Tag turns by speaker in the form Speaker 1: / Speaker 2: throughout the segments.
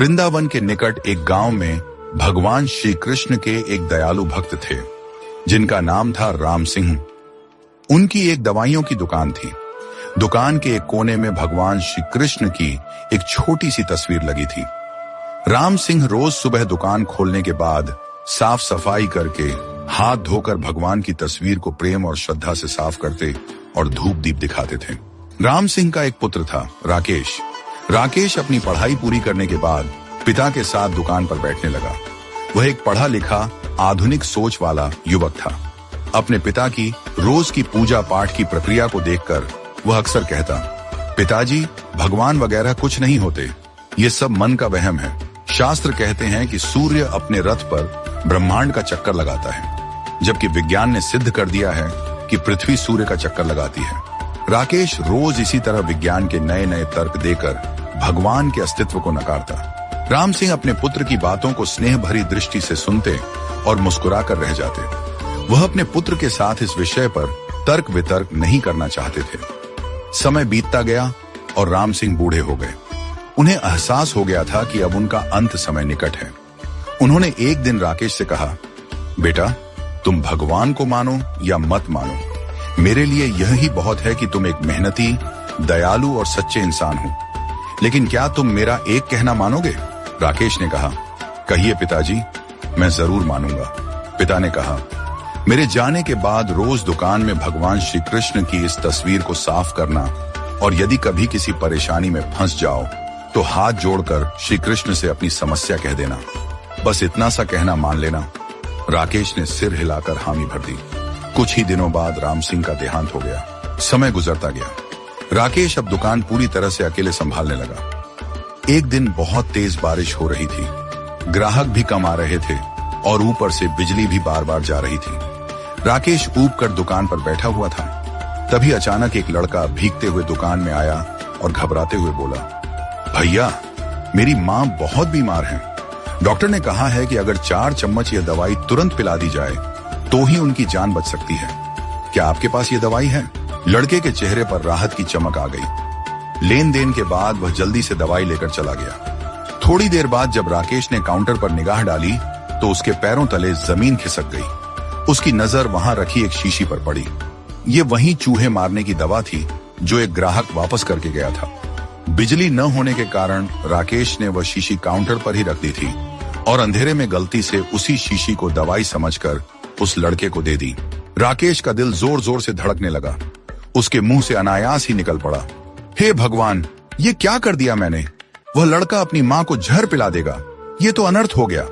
Speaker 1: वृंदावन के निकट एक गांव में भगवान श्री कृष्ण के एक दयालु भक्त थे जिनका नाम था राम सिंह। उनकी एक दवाइयों की दुकान थी। दुकान के एक कोने में भगवान श्री कृष्ण की एक छोटी सी तस्वीर लगी थी। राम सिंह रोज सुबह दुकान खोलने के बाद साफ सफाई करके हाथ धोकर भगवान की तस्वीर को प्रेम और श्रद्धा से साफ करते और धूप दीप दिखाते थे। राम सिंह का एक पुत्र था, राकेश। राकेश अपनी पढ़ाई पूरी करने के बाद पिता के साथ दुकान पर बैठने लगा। वह एक पढ़ा लिखा आधुनिक सोच वाला युवक था। अपने पिता की रोज की पूजा पाठ की प्रक्रिया को देखकर वह अक्सर कहता, पिताजी, भगवान वगैरह कुछ नहीं होते, ये सब मन का वहम है। शास्त्र कहते हैं कि सूर्य अपने रथ पर ब्रह्मांड का चक्कर लगाता है, जबकि विज्ञान ने सिद्ध कर दिया है कि पृथ्वी सूर्य का चक्कर लगाती है। राकेश रोज इसी तरह विज्ञान के नए नए तर्क देकर भगवान के अस्तित्व को नकारता। राम सिंह अपने पुत्र की बातों को स्नेह भरी दृष्टि से सुनते और मुस्कुरा कर रह जाते। वह अपने पुत्र के साथ इस विषय पर तर्क वितर्क नहीं करना चाहते थे। समय बीतता गया और राम सिंह बूढ़े हो गए। उन्हें एहसास हो गया था कि अब उनका अंत समय निकट है। उन्होंने एक दिन राकेश से कहा, बेटा, तुम भगवान को मानो या मत मानो, मेरे लिए यह ही बहुत है कि तुम एक मेहनती, दयालु और सच्चे इंसान हो। लेकिन क्या तुम मेरा एक कहना मानोगे? राकेश ने कहा, कहिए पिताजी, मैं जरूर मानूंगा। पिता ने कहा, मेरे जाने के बाद रोज दुकान में भगवान श्री कृष्ण की इस तस्वीर को साफ करना, और यदि कभी किसी परेशानी में फंस जाओ तो हाथ जोड़कर श्री कृष्ण से अपनी समस्या कह देना। बस इतना सा कहना मान लेना। राकेश ने सिर हिलाकर हामी भर दी। कुछ ही दिनों बाद राम सिंह का देहांत हो गया। समय गुजरता गया। राकेश अब दुकान पूरी तरह से अकेले संभालने लगा। एक दिन बहुत तेज बारिश हो रही थी। ग्राहक भी कम आ रहे थे और ऊपर से बिजली भी बार बार जा रही थी। राकेश ऊब कर दुकान पर बैठा हुआ था। तभी अचानक एक लड़का भीगते हुए दुकान में आया और घबराते हुए बोला, भैया, मेरी माँ बहुत बीमार है। डॉक्टर ने कहा है कि अगर 4 चम्मच यह दवाई तुरंत पिला दी जाए तो ही उनकी जान बच सकती है। क्या आपके पास ये दवाई है? लड़के के चेहरे पर राहत की चमक आ गई। लेन देन के बाद वह जल्दी से दवाई लेकर चला गया। थोड़ी देर बाद जब राकेश ने काउंटर पर निगाह डाली तो उसके पैरों तले जमीन खिसक गई। उसकी नजर वहां रखी एक शीशी पर पड़ी। ये वही चूहे मारने की दवा थी जो एक ग्राहक वापस करके गया था। बिजली न होने के कारण राकेश ने वह शीशी काउंटर पर ही रख दी थी और अंधेरे में गलती से उसी शीशी को दवाई समझकर उस लड़के को दे दी। राकेश का दिल जोर जोर से धड़कने लगा। उसके मुंह से अनायास ही निकल पड़ा, हे भगवान, ये क्या कर दिया मैंने? वह लड़का अपनी माँ को जहर पिला देगा। ये तो अनर्थ हो गया।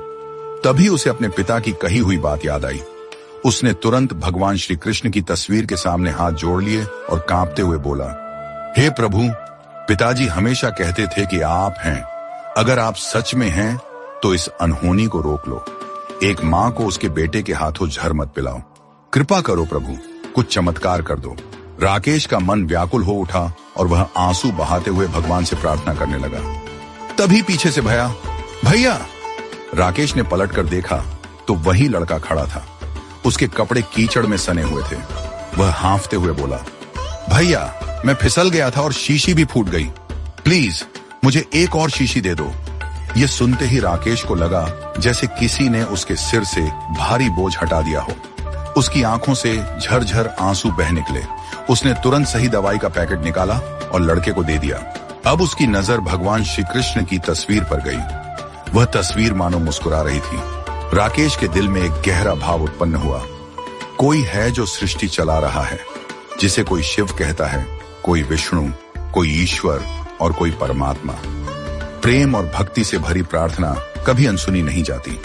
Speaker 1: तभी उसे अपने पिता की कही हुई बात याद आई। उसने तुरंत भगवान श्री कृष्ण की तस्वीर के सामने हाथ जोड़ लिए और कांपते हुए बोला, हे प्रभु, पिताजी हमेशा कहते थे कि आप हैं। अगर आप सच में हैं तो इस अनहोनी को रोक लो। एक माँ को उसके बेटे के हाथों जहर मत पिलाओ। कृपा करो प्रभु, कुछ चमत्कार कर दो। राकेश का मन व्याकुल हो उठा और वह आंसू बहाते हुए भगवान से प्रार्थना करने लगा। तभी पीछे से भैया। राकेश ने पलटकर देखा तो वही लड़का खड़ा था। उसके कपड़े कीचड़ में सने हुए थे। वह हांफते हुए बोला, भैया, मैं फिसल गया था और शीशी भी फूट गई। प्लीज मुझे एक और शीशी दे दो। ये सुनते ही राकेश को लगा जैसे किसी ने उसके सिर से भारी बोझ हटा दिया हो। उसकी आंखों से झरझर आंसू बह निकले। उसने तुरंत सही दवाई का पैकेट निकाला और लड़के को दे दिया। अब उसकी नजर भगवान श्री कृष्ण की तस्वीर पर गई। वह तस्वीर मानो मुस्कुरा रही थी। राकेश के दिल में एक गहरा भाव उत्पन्न हुआ। कोई है जो सृष्टि चला रहा है, जिसे कोई शिव कहता है, कोई विष्णु, कोई ईश्वर और कोई परमात्मा। प्रेम और भक्ति से भरी प्रार्थना कभी अनसुनी नहीं जाती।